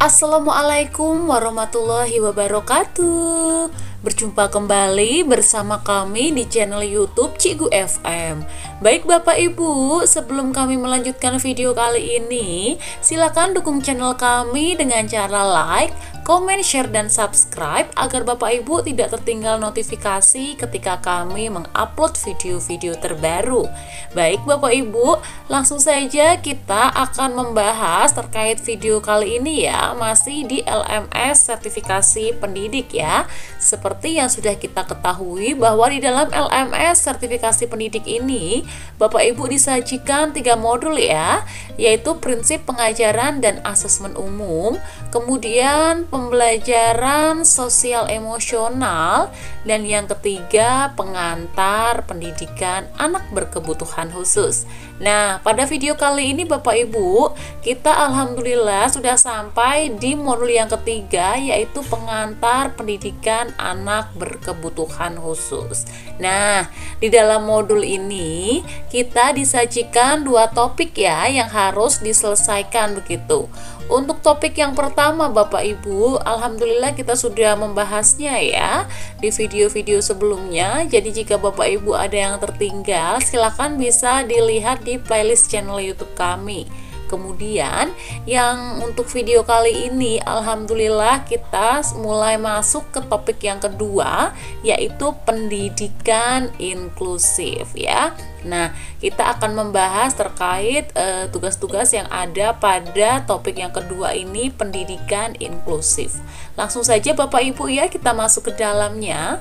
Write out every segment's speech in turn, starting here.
Assalamualaikum warahmatullahi wabarakatuh. Berjumpa kembali bersama kami di channel YouTube Cikgu FM. Baik Bapak Ibu, sebelum kami melanjutkan video kali ini, silakan dukung channel kami dengan cara like, komen, share, dan subscribe agar Bapak Ibu tidak tertinggal notifikasi ketika kami mengupload video-video terbaru. Baik Bapak Ibu, langsung saja kita akan membahas terkait video kali ini ya, masih di LMS sertifikasi pendidik ya. Seperti yang sudah kita ketahui bahwa di dalam LMS sertifikasi pendidik ini Bapak Ibu disajikan 3 modul ya, yaitu prinsip pengajaran dan asesmen umum, kemudian pembelajaran sosial emosional, dan yang ketiga pengantar pendidikan anak berkebutuhan khusus. Nah, pada video kali ini Bapak Ibu, kita alhamdulillah sudah sampai di modul yang ketiga, yaitu pengantar pendidikan anak berkebutuhan khusus. Nah, di dalam modul ini kita disajikan 2 topik ya yang harus diselesaikan begitu. Untuk topik yang pertama Bapak Ibu, alhamdulillah kita sudah membahasnya ya di video-video sebelumnya. Jadi jika Bapak Ibu ada yang tertinggal, silakan bisa dilihat di playlist channel YouTube kami. Kemudian yang untuk video kali ini alhamdulillah kita mulai masuk ke topik yang kedua, yaitu pendidikan inklusif ya. Nah, kita akan membahas terkait tugas-tugas yang ada pada topik yang kedua ini, pendidikan inklusif. Langsung saja Bapak Ibu ya, kita masuk ke dalamnya.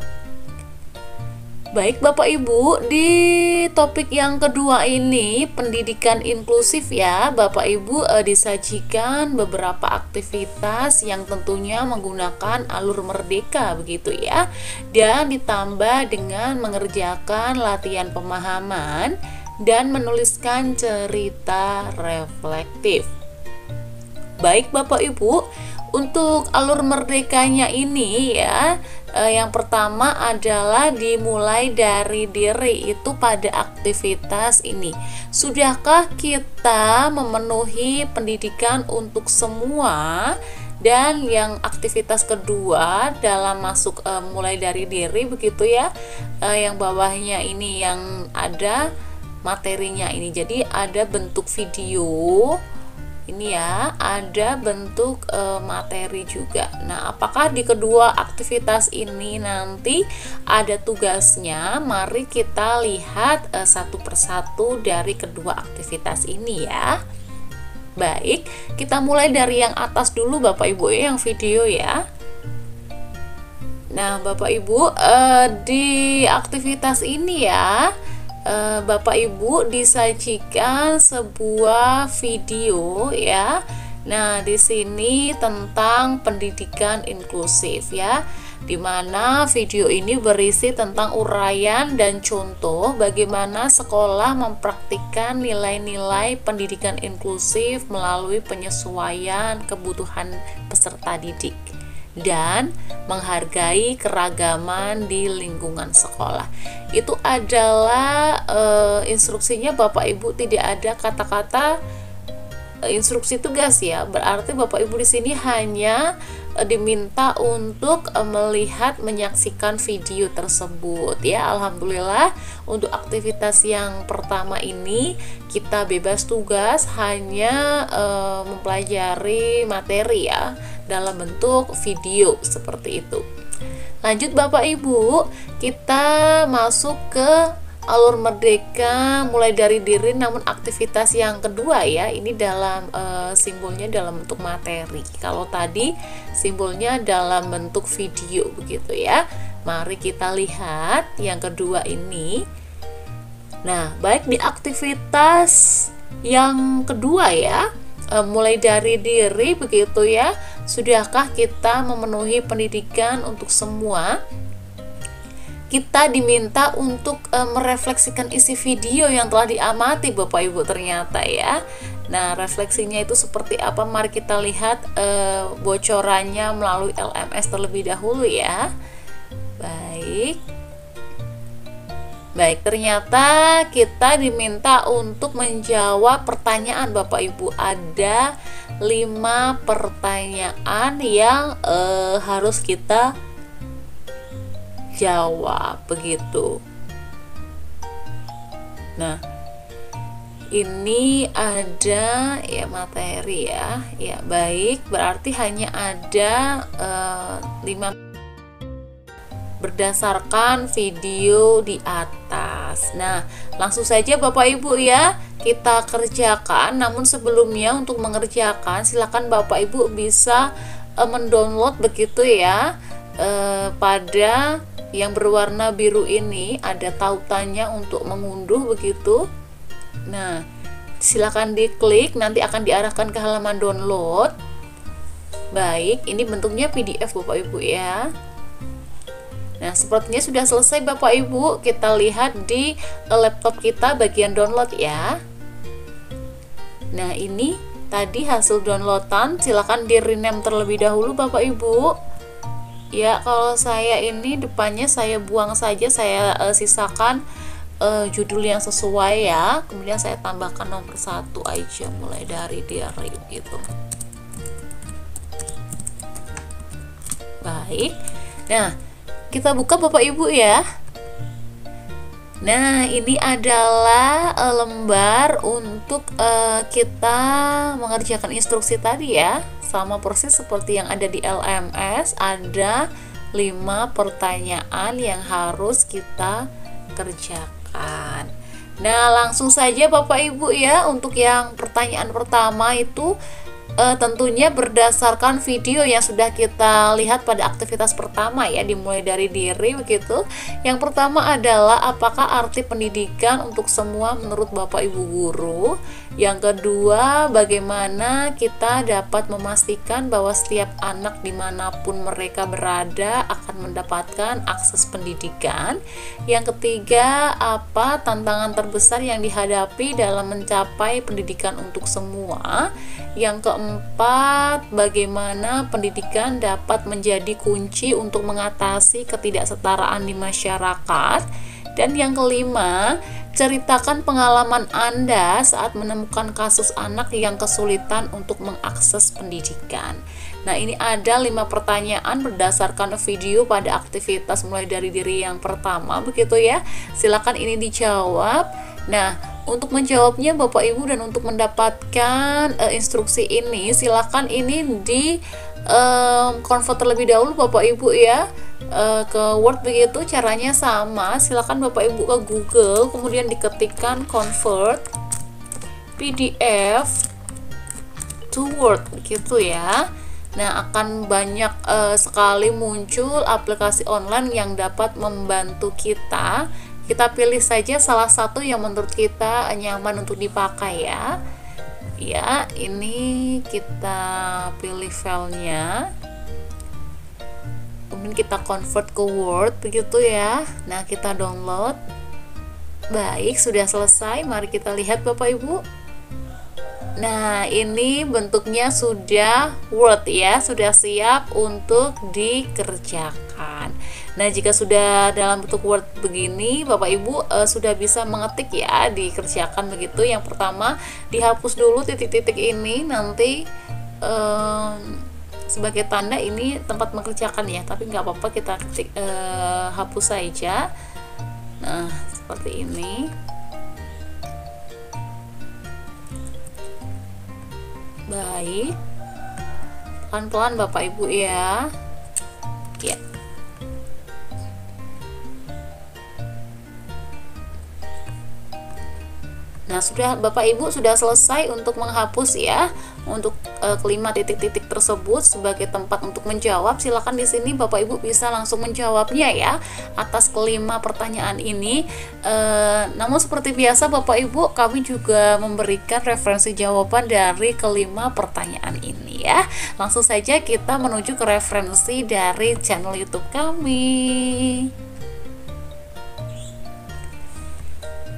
Baik Bapak Ibu, di topik yang kedua ini pendidikan inklusif ya, Bapak Ibu disajikan beberapa aktivitas yang tentunya menggunakan alur merdeka begitu ya, dan ditambah dengan mengerjakan latihan pemahaman dan menuliskan cerita reflektif. Baik Bapak Ibu, untuk alur merdekanya ini ya, yang pertama adalah dimulai dari diri, itu pada aktivitas ini. Sudahkah kita memenuhi pendidikan untuk semua? Dan yang aktivitas kedua dalam masuk mulai dari diri begitu ya, yang bawahnya ini yang ada materinya ini. Jadi ada bentuk video ini ya, ada bentuk materi juga. Nah, apakah di kedua aktivitas ini nanti ada tugasnya? Mari kita lihat satu persatu dari kedua aktivitas ini ya. Baik, kita mulai dari yang atas dulu Bapak Ibu ya, yang video ya. Nah, Bapak Ibu, di aktivitas ini ya, Bapak Ibu disajikan sebuah video ya. Nah, di sini tentang pendidikan inklusif ya, dimana video ini berisi tentang uraian dan contoh bagaimana sekolah mempraktikkan nilai-nilai pendidikan inklusif melalui penyesuaian kebutuhan peserta didik dan menghargai keragaman di lingkungan sekolah. Itu adalah instruksinya Bapak Ibu, tidak ada kata-kata instruksi tugas ya. Berarti Bapak Ibu di sini hanya diminta untuk melihat, menyaksikan video tersebut ya. Alhamdulillah untuk aktivitas yang pertama ini kita bebas tugas, hanya mempelajari materi ya dalam bentuk video seperti itu. Lanjut Bapak Ibu, kita masuk ke alur merdeka mulai dari diri, namun aktivitas yang kedua ya, ini dalam simbolnya dalam bentuk materi. Kalau tadi simbolnya dalam bentuk video begitu ya. Mari kita lihat yang kedua ini. Nah, baik di aktivitas yang kedua ya, mulai dari diri begitu ya. Sudahkah kita memenuhi pendidikan untuk semua? Kita diminta untuk merefleksikan isi video yang telah diamati Bapak Ibu ternyata ya. Nah, refleksinya itu seperti apa? Mari kita lihat bocorannya melalui LMS terlebih dahulu ya. Baik, ternyata kita diminta untuk menjawab pertanyaan Bapak Ibu. Ada 5 pertanyaan yang harus kita jawab begitu. Nah, ini ada ya materi ya. Ya, baik, berarti hanya ada 5 berdasarkan video di atas. Nah, langsung saja Bapak Ibu ya, kita kerjakan. Namun sebelumnya untuk mengerjakan silakan Bapak Ibu bisa mendownload begitu ya. Pada yang berwarna biru ini ada tautannya untuk mengunduh begitu. Nah, silakan diklik, nanti akan diarahkan ke halaman download. Baik, ini bentuknya PDF Bapak Ibu ya. Nah, sepertinya sudah selesai Bapak Ibu. Kita lihat di laptop kita bagian download ya. Nah, ini tadi hasil downloadan, silakan di rename terlebih dahulu Bapak Ibu. Ya, kalau saya ini depannya saya buang saja, saya sisakan judul yang sesuai ya. Kemudian saya tambahkan nomor 1 aja, mulai dari diary gitu. Baik. Nah, kita buka Bapak Ibu ya. Nah, ini adalah lembar untuk kita mengerjakan instruksi tadi ya. Sama persis seperti yang ada di LMS, ada 5 pertanyaan yang harus kita kerjakan. Nah, langsung saja Bapak Ibu ya, untuk yang pertanyaan pertama itu tentunya berdasarkan video yang sudah kita lihat pada aktivitas pertama ya, dimulai dari diri begitu. Yang pertama adalah apakah arti pendidikan untuk semua menurut Bapak Ibu guru. Yang kedua, bagaimana kita dapat memastikan bahwa setiap anak dimanapun mereka berada akan mendapatkan akses pendidikan. Yang ketiga, apa tantangan terbesar yang dihadapi dalam mencapai pendidikan untuk semua. Yang keempat, bagaimana pendidikan dapat menjadi kunci untuk mengatasi ketidaksetaraan di masyarakat. Dan yang kelima, ceritakan pengalaman Anda saat menemukan kasus anak yang kesulitan untuk mengakses pendidikan. Nah, ini ada 5 pertanyaan berdasarkan video pada aktivitas mulai dari diri yang pertama begitu ya. Silakan ini dijawab. Nah, untuk menjawabnya Bapak Ibu dan untuk mendapatkan instruksi ini, silakan ini di convert terlebih dahulu Bapak Ibu ya, ke Word begitu. Caranya sama, silakan Bapak Ibu ke Google, kemudian diketikkan convert PDF to Word begitu ya. Nah, akan banyak sekali muncul aplikasi online yang dapat membantu kita. Kita pilih saja salah satu yang menurut kita nyaman untuk dipakai ya. Ya, ini kita pilih filenya. Kemudian kita convert ke Word begitu ya. Nah, kita download. Baik, sudah selesai. Mari kita lihat Bapak Ibu. Nah, ini bentuknya sudah Word ya, sudah siap untuk dikerjakan. Nah, jika sudah dalam bentuk Word begini, Bapak Ibu sudah bisa mengetik ya, dikerjakan begitu. Yang pertama, dihapus dulu titik-titik ini, nanti sebagai tanda ini tempat mengerjakan ya, tapi nggak apa-apa, kita ketik, hapus saja. Nah, seperti ini. Baik, pelan-pelan Bapak Ibu ya. Ya. Nah, sudah Bapak Ibu sudah selesai untuk menghapus ya, untuk kelima titik-titik tersebut sebagai tempat untuk menjawab. Silakan di sini Bapak Ibu bisa langsung menjawabnya ya atas kelima pertanyaan ini. Namun seperti biasa Bapak Ibu, kami juga memberikan referensi jawaban dari kelima pertanyaan ini ya. Langsung saja kita menuju ke referensi dari channel YouTube kami.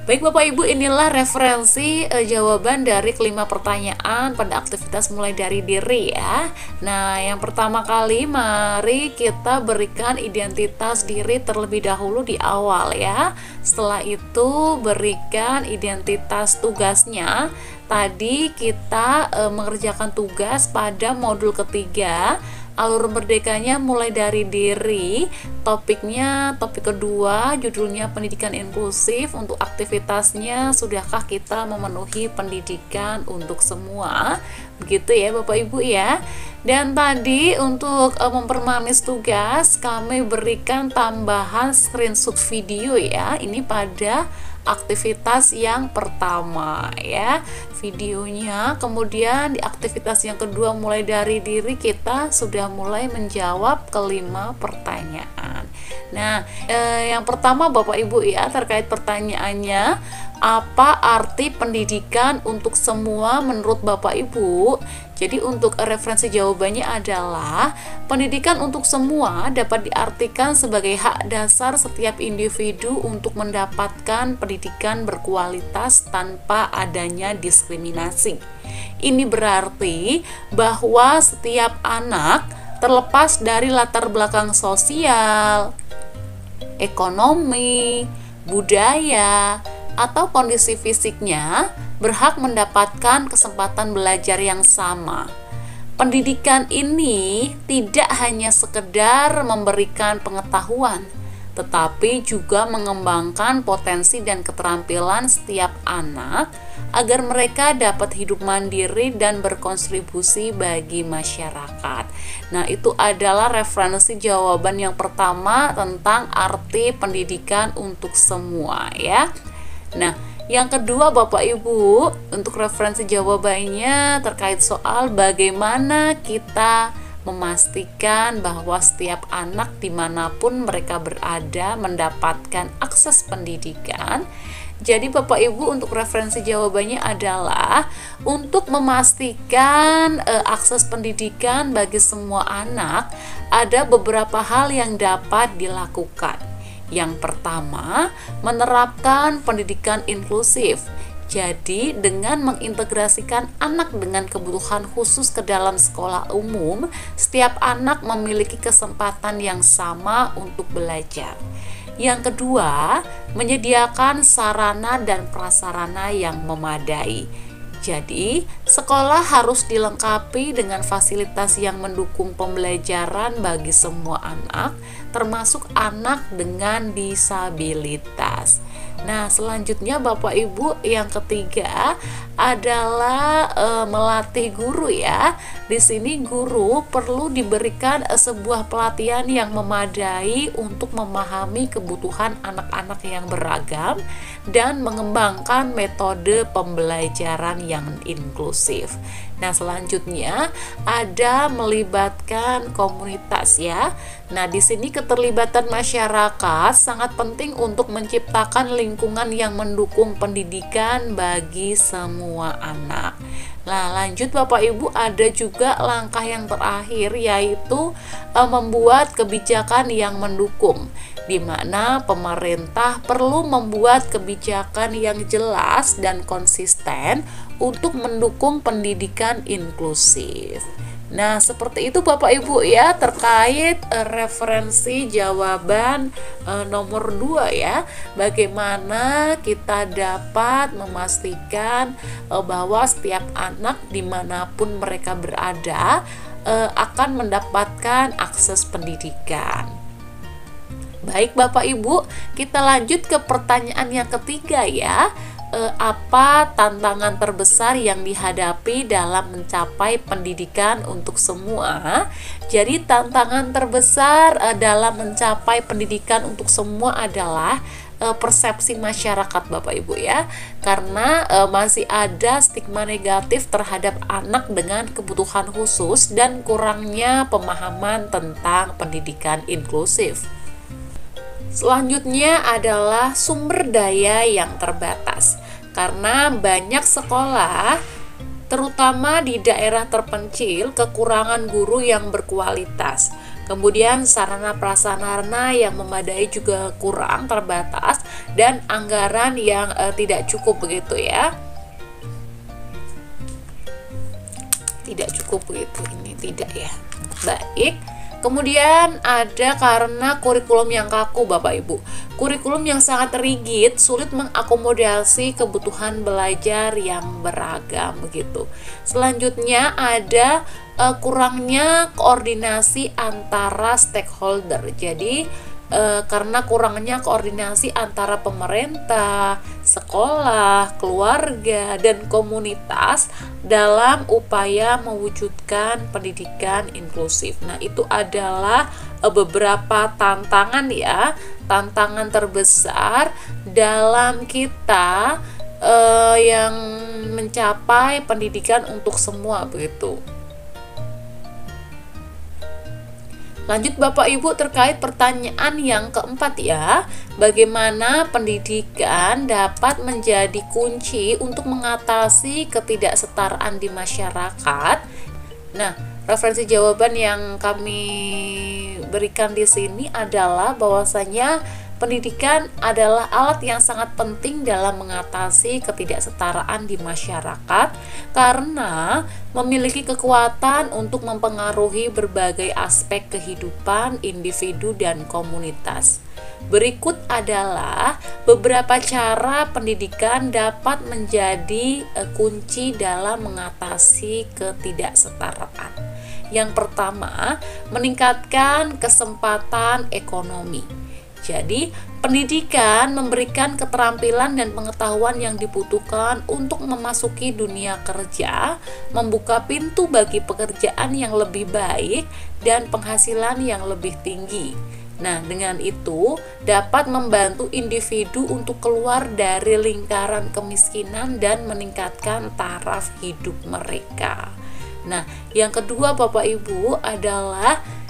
Baik Bapak Ibu, inilah referensi jawaban dari kelima pertanyaan pada aktivitas mulai dari diri ya. Nah, yang pertama kali mari kita berikan identitas diri terlebih dahulu di awal ya. Setelah itu berikan identitas tugasnya. Tadi kita mengerjakan tugas pada modul ketiga. Alur merdekanya mulai dari diri, topiknya topik kedua, judulnya pendidikan inklusif. Untuk aktivitasnya, sudahkah kita memenuhi pendidikan untuk semua? Begitu ya Bapak Ibu ya. Dan tadi untuk mempermanis tugas, kami berikan tambahan screenshot video ya. Ini pada aktivitas yang pertama ya, videonya. Kemudian di aktivitas yang kedua mulai dari diri, kita sudah mulai menjawab kelima pertanyaan. Nah, yang pertama Bapak Ibu ya, terkait pertanyaannya, apa arti pendidikan untuk semua menurut Bapak Ibu? Jadi untuk referensi jawabannya adalah pendidikan untuk semua dapat diartikan sebagai hak dasar setiap individu untuk mendapatkan pendidikan berkualitas tanpa adanya diskriminasi. Ini berarti bahwa setiap anak terlepas dari latar belakang sosial, ekonomi, budaya, atau kondisi fisiknya berhak mendapatkan kesempatan belajar yang sama. Pendidikan ini tidak hanya sekedar memberikan pengetahuan, tetapi juga mengembangkan potensi dan keterampilan setiap anak agar mereka dapat hidup mandiri dan berkontribusi bagi masyarakat. Nah, itu adalah referensi jawaban yang pertama tentang arti pendidikan untuk semua ya. Nah, yang kedua Bapak Ibu, untuk referensi jawabannya terkait soal bagaimana kita memastikan bahwa setiap anak dimanapun mereka berada mendapatkan akses pendidikan. Jadi Bapak Ibu, untuk referensi jawabannya adalah untuk memastikan akses pendidikan bagi semua anak, ada beberapa hal yang dapat dilakukan. Yang pertama, menerapkan pendidikan inklusif. Jadi, dengan mengintegrasikan anak dengan kebutuhan khusus ke dalam sekolah umum, setiap anak memiliki kesempatan yang sama untuk belajar. Yang kedua, menyediakan sarana dan prasarana yang memadai. Jadi, sekolah harus dilengkapi dengan fasilitas yang mendukung pembelajaran bagi semua anak, termasuk anak dengan disabilitas. Nah, selanjutnya Bapak Ibu, yang ketiga adalah melatih guru ya. Di sini guru perlu diberikan sebuah pelatihan yang memadai untuk memahami kebutuhan anak-anak yang beragam dan mengembangkan metode pembelajaran yang inklusif. Nah, selanjutnya ada melibatkan komunitas ya. Nah, di sini keterlibatan masyarakat sangat penting untuk menciptakan lingkungan yang mendukung pendidikan bagi semua anak. Nah, lanjut Bapak Ibu, ada juga langkah yang terakhir, yaitu membuat kebijakan yang mendukung, di mana pemerintah perlu membuat kebijakan yang jelas dan konsisten untuk mendukung pendidikan inklusif. Nah, seperti itu Bapak Ibu ya, terkait referensi jawaban nomor 2 ya. Bagaimana kita dapat memastikan bahwa setiap anak dimanapun mereka berada akan mendapatkan akses pendidikan. Baik Bapak Ibu, kita lanjut ke pertanyaan yang ketiga ya. Apa tantangan terbesar yang dihadapi dalam mencapai pendidikan untuk semua? Jadi tantangan terbesar dalam mencapai pendidikan untuk semua adalah persepsi masyarakat Bapak Ibu ya, karena masih ada stigma negatif terhadap anak dengan kebutuhan khusus dan kurangnya pemahaman tentang pendidikan inklusif. Selanjutnya adalah sumber daya yang terbatas, karena banyak sekolah, terutama di daerah terpencil, kekurangan guru yang berkualitas. Kemudian sarana prasarana yang memadai juga kurang, terbatas, dan anggaran yang tidak cukup begitu ya. Tidak cukup begitu, ini tidak ya. Baik. Kemudian ada karena kurikulum yang kaku Bapak Ibu. Kurikulum yang sangat rigid sulit mengakomodasi kebutuhan belajar yang beragam begitu. Selanjutnya ada kurangnya koordinasi antara stakeholder. Jadi karena kurangnya koordinasi antara pemerintah, sekolah, keluarga, dan komunitas dalam upaya mewujudkan pendidikan inklusif. Nah, itu adalah beberapa tantangan ya, tantangan terbesar dalam kita yang mencapai pendidikan untuk semua begitu. Lanjut Bapak Ibu terkait pertanyaan yang keempat ya, bagaimana pendidikan dapat menjadi kunci untuk mengatasi ketidaksetaraan di masyarakat? Nah, referensi jawaban yang kami berikan di sini adalah bahwasanya pendidikan adalah alat yang sangat penting dalam mengatasi ketidaksetaraan di masyarakat karena memiliki kekuatan untuk mempengaruhi berbagai aspek kehidupan individu dan komunitas. Berikut adalah beberapa cara pendidikan dapat menjadi kunci dalam mengatasi ketidaksetaraan. Yang pertama, meningkatkan kesempatan ekonomi. Jadi, pendidikan memberikan keterampilan dan pengetahuan yang dibutuhkan untuk memasuki dunia kerja, membuka pintu bagi pekerjaan yang lebih baik dan penghasilan yang lebih tinggi. Nah, dengan itu dapat membantu individu untuk keluar dari lingkaran kemiskinan dan meningkatkan taraf hidup mereka. Nah, yang kedua Bapak Ibu adalah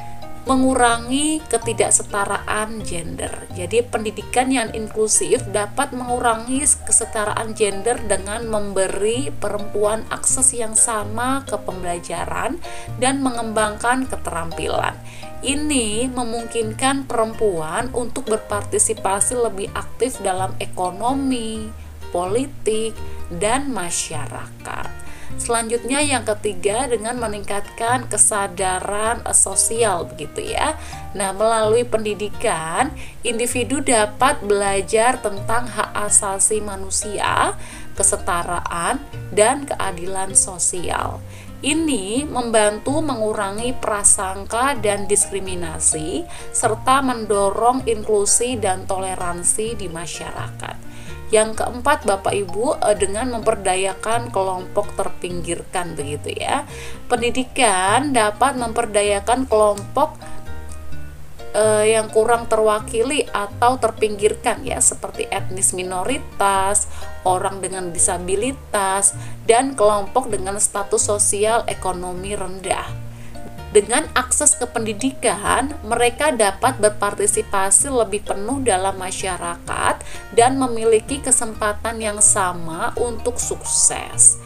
mengurangi ketidaksetaraan gender. Jadi pendidikan yang inklusif dapat mengurangi kesetaraan gender dengan memberi perempuan akses yang sama ke pembelajaran dan mengembangkan keterampilan. Ini memungkinkan perempuan untuk berpartisipasi lebih aktif dalam ekonomi, politik, dan masyarakat. Selanjutnya yang ketiga dengan meningkatkan kesadaran sosial begitu ya. Nah, melalui pendidikan, individu dapat belajar tentang hak asasi manusia, kesetaraan, dan keadilan sosial. Ini membantu mengurangi prasangka dan diskriminasi serta mendorong inklusi dan toleransi di masyarakat. Yang keempat Bapak Ibu dengan memperdayakan kelompok terpinggirkan begitu ya. Pendidikan dapat memperdayakan kelompok yang kurang terwakili atau terpinggirkan ya, seperti etnis minoritas, orang dengan disabilitas, dan kelompok dengan status sosial ekonomi rendah. Dengan akses ke pendidikan, mereka dapat berpartisipasi lebih penuh dalam masyarakat dan memiliki kesempatan yang sama untuk sukses.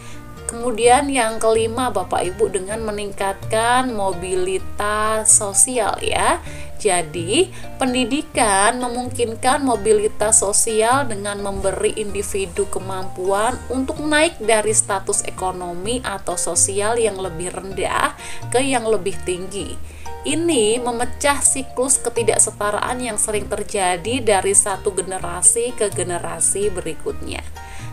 Kemudian yang kelima Bapak Ibu dengan meningkatkan mobilitas sosial ya. Jadi, pendidikan memungkinkan mobilitas sosial dengan memberi individu kemampuan untuk naik dari status ekonomi atau sosial yang lebih rendah ke yang lebih tinggi. Ini memecah siklus ketidaksetaraan yang sering terjadi dari satu generasi ke generasi berikutnya.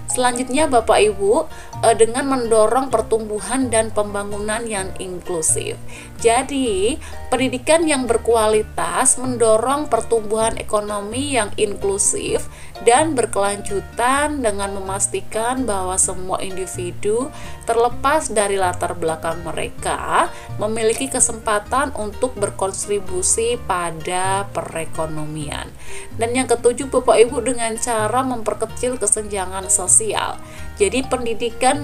Selanjutnya Bapak Ibu dengan mendorong pertumbuhan dan pembangunan yang inklusif. Jadi, pendidikan yang berkualitas mendorong pertumbuhan ekonomi yang inklusif dan berkelanjutan dengan memastikan bahwa semua individu terlepas dari latar belakang mereka memiliki kesempatan untuk berkontribusi pada perekonomian. Dan yang ketujuh Bapak Ibu dengan cara memperkecil kesenjangan sosial. Jadi pendidikan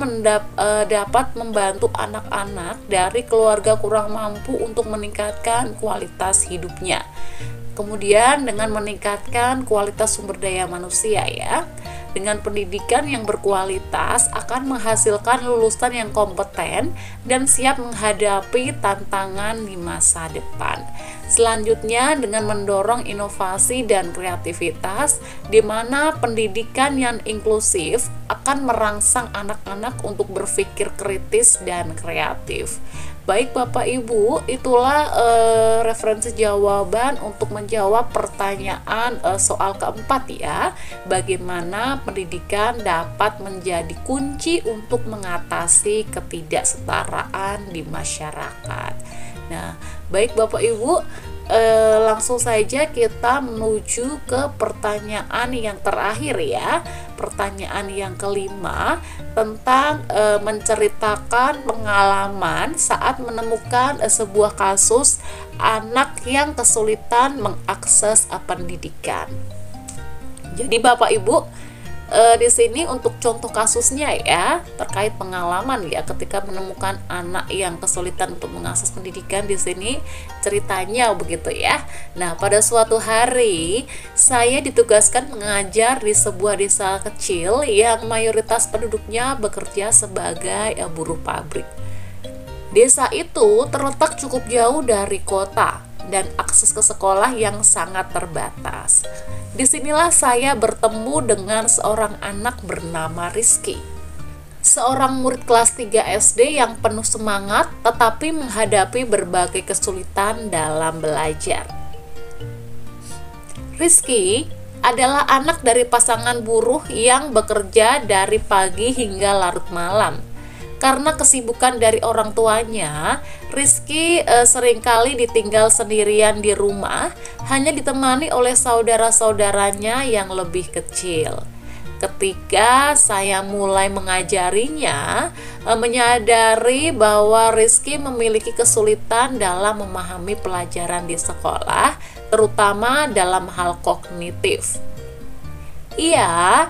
dapat membantu anak-anak dari keluarga kurang mampu untuk meningkatkan kualitas hidupnya. Kemudian dengan meningkatkan kualitas sumber daya manusia ya. Dengan pendidikan yang berkualitas akan menghasilkan lulusan yang kompeten dan siap menghadapi tantangan di masa depan. Selanjutnya dengan mendorong inovasi dan kreativitas, di mana pendidikan yang inklusif akan merangsang anak-anak untuk berpikir kritis dan kreatif. Baik Bapak Ibu, itulah referensi jawaban untuk menjawab pertanyaan soal keempat ya. Bagaimana pendidikan dapat menjadi kunci untuk mengatasi ketidaksetaraan di masyarakat. Nah, baik Bapak Ibu, langsung saja kita menuju ke pertanyaan yang terakhir ya. Pertanyaan yang kelima tentang menceritakan pengalaman saat menemukan sebuah kasus anak yang kesulitan mengakses pendidikan. Jadi Bapak Ibu, di sini untuk contoh kasusnya ya, terkait pengalaman ya ketika menemukan anak yang kesulitan untuk mengakses pendidikan. Di sini ceritanya begitu ya. Nah, pada suatu hari saya ditugaskan mengajar di sebuah desa kecil yang mayoritas penduduknya bekerja sebagai buruh pabrik. Desa itu terletak cukup jauh dari kota dan akses ke sekolah yang sangat terbatas. Disinilah saya bertemu dengan seorang anak bernama Rizky. Seorang murid kelas 3 SD yang penuh semangat tetapi menghadapi berbagai kesulitan dalam belajar. Rizky adalah anak dari pasangan buruh yang bekerja dari pagi hingga larut malam. Karena kesibukan dari orang tuanya, Rizky seringkali ditinggal sendirian di rumah, hanya ditemani oleh saudara-saudaranya yang lebih kecil. Ketika saya mulai mengajarinya, menyadari bahwa Rizky memiliki kesulitan dalam memahami pelajaran di sekolah, terutama dalam hal kognitif. Ia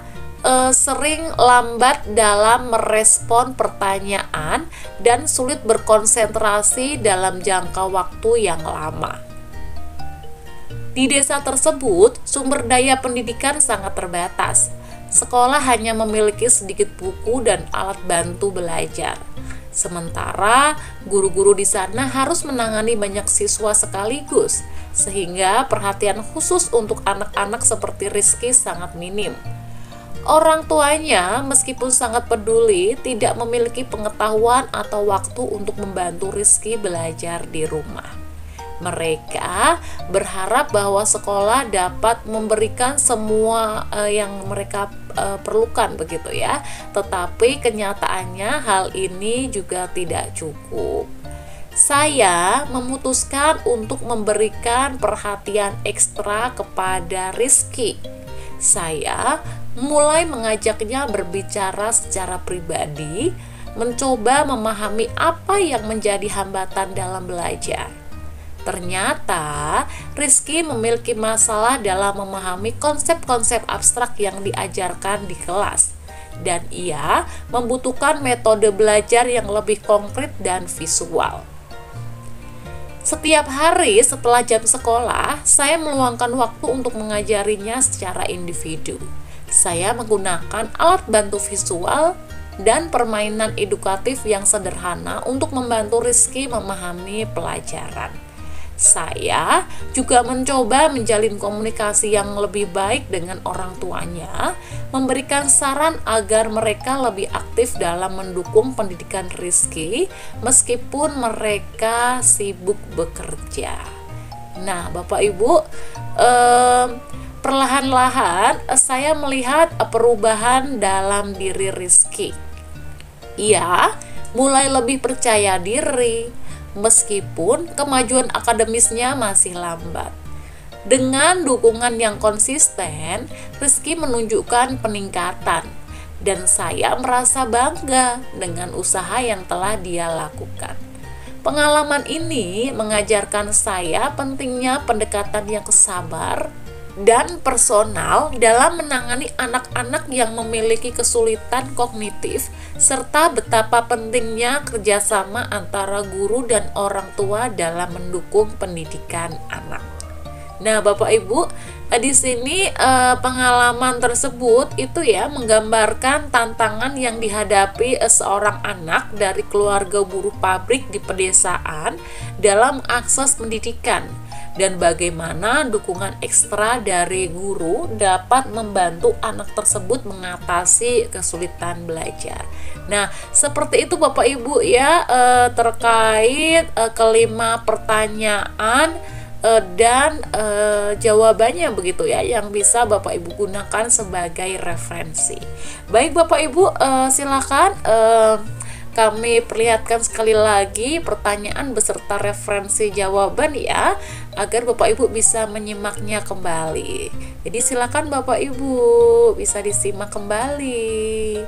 sering lambat dalam merespon pertanyaan dan sulit berkonsentrasi dalam jangka waktu yang lama. Di desa tersebut, sumber daya pendidikan sangat terbatas. Sekolah hanya memiliki sedikit buku dan alat bantu belajar. Sementara guru-guru di sana harus menangani banyak siswa sekaligus, sehingga perhatian khusus untuk anak-anak seperti Rizky sangat minim. Orang tuanya meskipun sangat peduli tidak memiliki pengetahuan atau waktu untuk membantu Rizky belajar di rumah. Mereka berharap bahwa sekolah dapat memberikan semua yang mereka perlukan begitu ya. Tetapi kenyataannya hal ini juga tidak cukup. Saya memutuskan untuk memberikan perhatian ekstra kepada Rizky. Saya mulai mengajaknya berbicara secara pribadi, mencoba memahami apa yang menjadi hambatan dalam belajar. Ternyata Rizky memiliki masalah dalam memahami konsep-konsep abstrak yang diajarkan di kelas, dan ia membutuhkan metode belajar yang lebih konkret dan visual. Setiap hari setelah jam sekolah, saya meluangkan waktu untuk mengajarinya secara individu. Saya menggunakan alat bantu visual dan permainan edukatif yang sederhana untuk membantu Rizky memahami pelajaran. Saya juga mencoba menjalin komunikasi yang lebih baik dengan orang tuanya, memberikan saran agar mereka lebih aktif dalam mendukung pendidikan Rizky meskipun mereka sibuk bekerja. Nah, Bapak Ibu, perlahan-lahan saya melihat perubahan dalam diri Rizky. Ia mulai lebih percaya diri, meskipun kemajuan akademisnya masih lambat. Dengan dukungan yang konsisten, Rizky menunjukkan peningkatan, dan saya merasa bangga dengan usaha yang telah dia lakukan. Pengalaman ini mengajarkan saya pentingnya pendekatan yang sabar dan personal dalam menangani anak-anak yang memiliki kesulitan kognitif, serta betapa pentingnya kerjasama antara guru dan orang tua dalam mendukung pendidikan anak. Nah, Bapak Ibu, di sini pengalaman tersebut itu ya menggambarkan tantangan yang dihadapi seorang anak dari keluarga buruh pabrik di pedesaan dalam akses pendidikan. dan bagaimana dukungan ekstra dari guru dapat membantu anak tersebut mengatasi kesulitan belajar. Nah, seperti itu Bapak Ibu ya, terkait kelima pertanyaan dan jawabannya begitu ya, yang bisa Bapak Ibu gunakan sebagai referensi. Baik Bapak Ibu, silakan kami perlihatkan sekali lagi pertanyaan beserta referensi jawaban ya, agar Bapak Ibu bisa menyimaknya kembali. Jadi silakan Bapak Ibu bisa disimak kembali.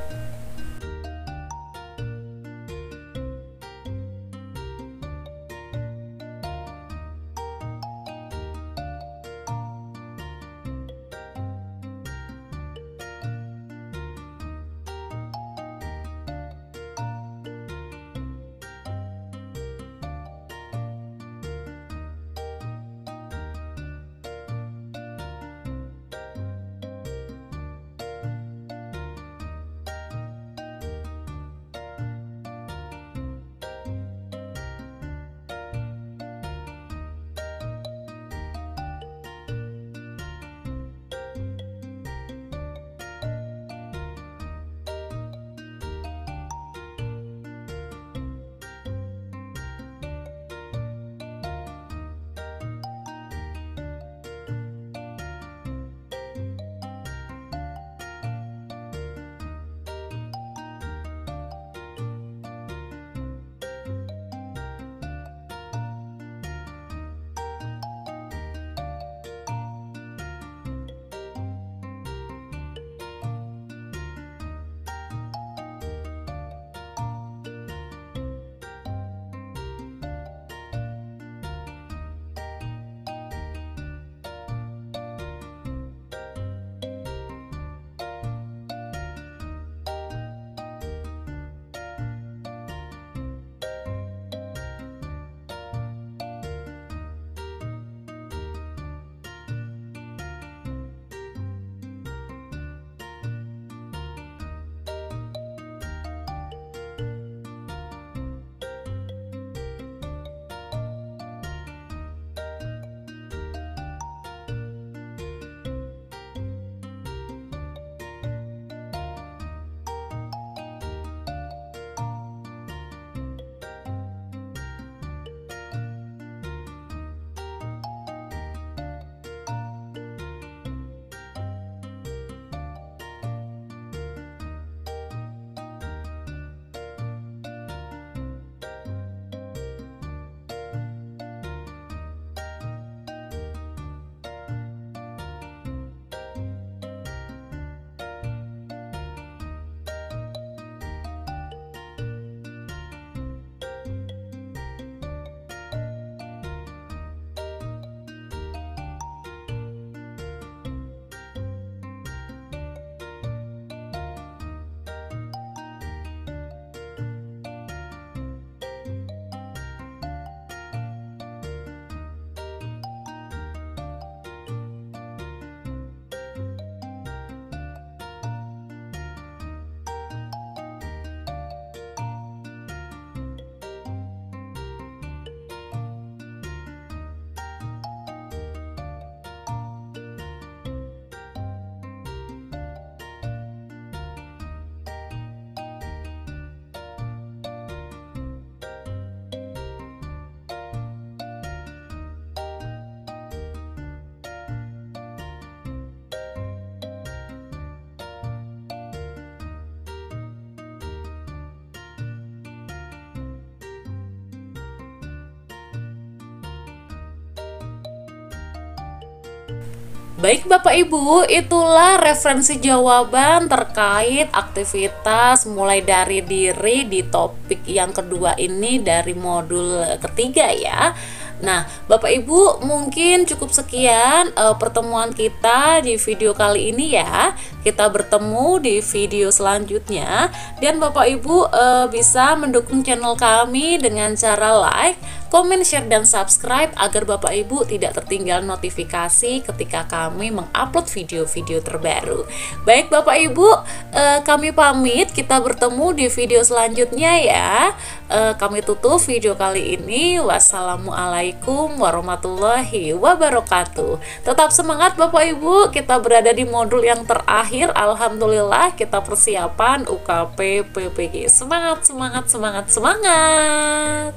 Baik Bapak Ibu, itulah referensi jawaban terkait aktivitas mulai dari diri di topik yang kedua ini dari modul ketiga ya. Nah, Bapak Ibu, mungkin cukup sekian pertemuan kita di video kali ini ya. Kita bertemu di video selanjutnya, dan Bapak Ibu bisa mendukung channel kami dengan cara like, komen, share, dan subscribe agar Bapak Ibu tidak tertinggal notifikasi ketika kami mengupload video-video terbaru. Baik Bapak Ibu, kami pamit, kita bertemu di video selanjutnya ya. Kami tutup video kali ini. Wassalamualaikum warahmatullahi wabarakatuh. Tetap semangat Bapak Ibu, kita berada di modul yang terakhir. Alhamdulillah kita persiapan UKP PPG. Semangat, semangat, semangat, semangat.